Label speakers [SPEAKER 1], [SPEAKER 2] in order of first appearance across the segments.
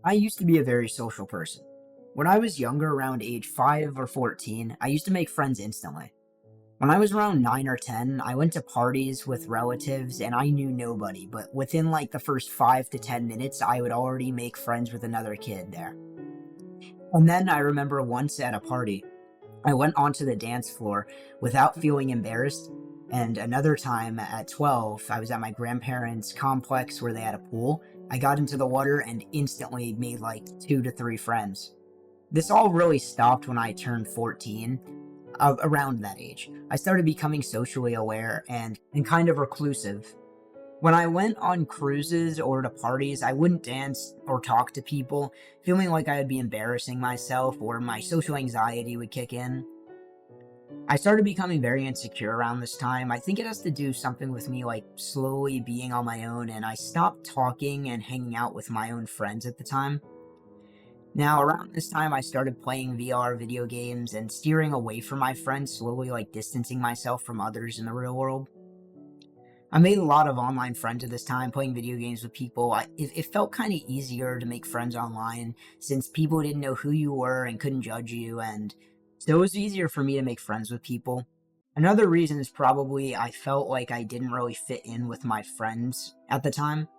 [SPEAKER 1] I used to be a very social person. When I was younger, around age 5 or 14, I used to make friends instantly. When I was around 9 or 10, I went to parties with relatives and I knew nobody, but within like the first 5 to 10 minutes, I would already make friends with another kid there. And then I remember once at a party, I went onto the dance floor without feeling embarrassed. And another time at 12, I was at my grandparents' complex where they had a pool. I got into the water and instantly made like 2 to 3 friends. This all really stopped when I turned 14, around that age. I started becoming socially aware and kind of reclusive. When I went on cruises or to parties, I wouldn't dance or talk to people, feeling like I would be embarrassing myself or my social anxiety would kick in. I started becoming very insecure around this time. I think it has to do something with me like slowly being on my own, and I stopped talking and hanging out with my own friends at the time. Now, around this time, I started playing VR video games and steering away from my friends, slowly like distancing myself from others in the real world. I made a lot of online friends at this time, playing video games with people. It felt kind of easier to make friends online since people didn't know who you were and couldn't judge you, and so it was easier for me to make friends with people. Another reason is probably I felt like I didn't really fit in with my friends at the time.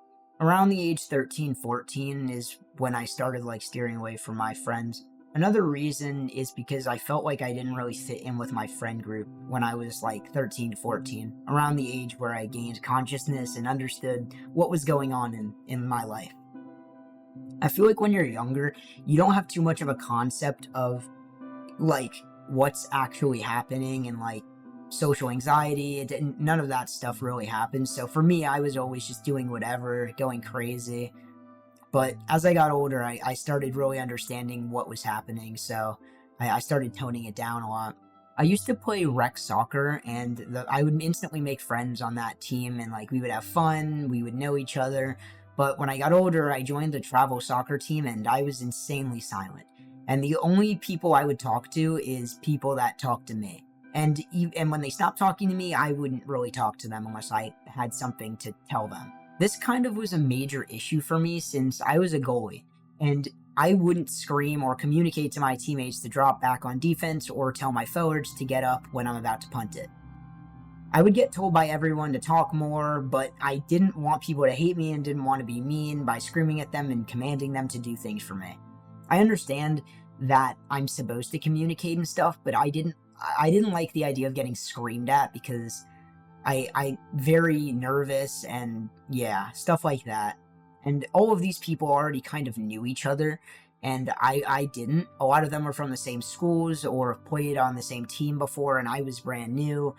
[SPEAKER 1] Around the age 13, 14 is when I started like steering away from my friends. Another reason is because I felt like I didn't really fit in with my friend group when I was like 13 to 14, around the age where I gained consciousness and understood what was going on in my life. I feel like when you're younger, you don't have too much of a concept of like what's actually happening and like social anxiety. None of that stuff really happens. So for me, I was always just doing whatever, going crazy. But as I got older, I started really understanding what was happening, so I started toning it down a lot. I used to play rec soccer, and I would instantly make friends on that team, and like we would have fun, we would know each other. But when I got older, I joined the travel soccer team, and I was insanely silent. And the only people I would talk to is people that talk to me. And when they stopped talking to me, I wouldn't really talk to them unless I had something to tell them. This kind of was a major issue for me since I was a goalie, and I wouldn't scream or communicate to my teammates to drop back on defense or tell my forwards to get up when I'm about to punt it. I would get told by everyone to talk more, but I didn't want people to hate me and didn't want to be mean by screaming at them and commanding them to do things for me. I understand that I'm supposed to communicate and stuff, but I didn't like the idea of getting screamed at because I very nervous and yeah, stuff like that. And all of these people already kind of knew each other, and I didn't. A lot of them were from the same schools or played on the same team before, and I was brand new.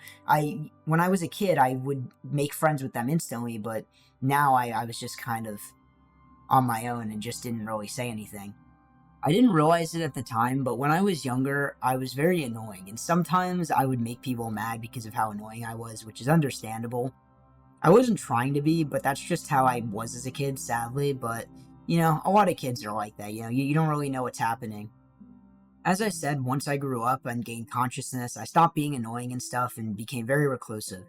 [SPEAKER 1] When I was a kid, I would make friends with them instantly, but now I was just kind of on my own and just didn't really say anything. I didn't realize it at the time, but when I was younger, I was very annoying, and sometimes I would make people mad because of how annoying I was, which is understandable. I wasn't trying to be, but that's just how I was as a kid, sadly. But, a lot of kids are like that, you don't really know what's happening. As I said, once I grew up and gained consciousness, I stopped being annoying and stuff and became very reclusive.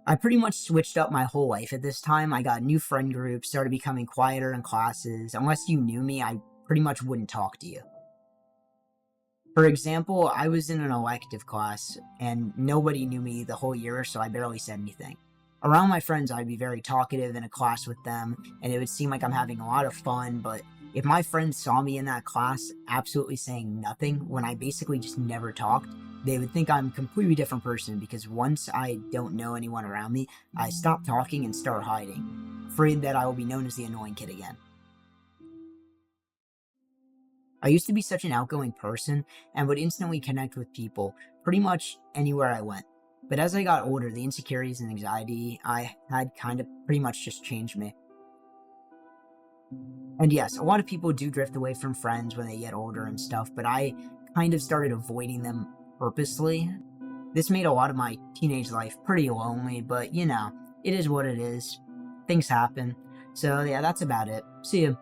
[SPEAKER 1] I pretty much switched up my whole life at this time. I got new friend groups, started becoming quieter in classes. Unless you knew me, I pretty much wouldn't talk to you. For example, I was in an elective class and nobody knew me the whole year, so I barely said anything. Around my friends, I'd be very talkative in a class with them, and it would seem like I'm having a lot of fun, but if my friends saw me in that class absolutely saying nothing when I basically just never talked, they would think I'm a completely different person because once I don't know anyone around me, I stop talking and start hiding, afraid that I will be known as the annoying kid again. I used to be such an outgoing person and would instantly connect with people pretty much anywhere I went. But as I got older, the insecurities and anxiety I had kind of pretty much just changed me. And yes, a lot of people do drift away from friends when they get older and stuff, but I kind of started avoiding them purposely. This made a lot of my teenage life pretty lonely, but it is what it is. Things happen. So yeah, that's about it. See ya.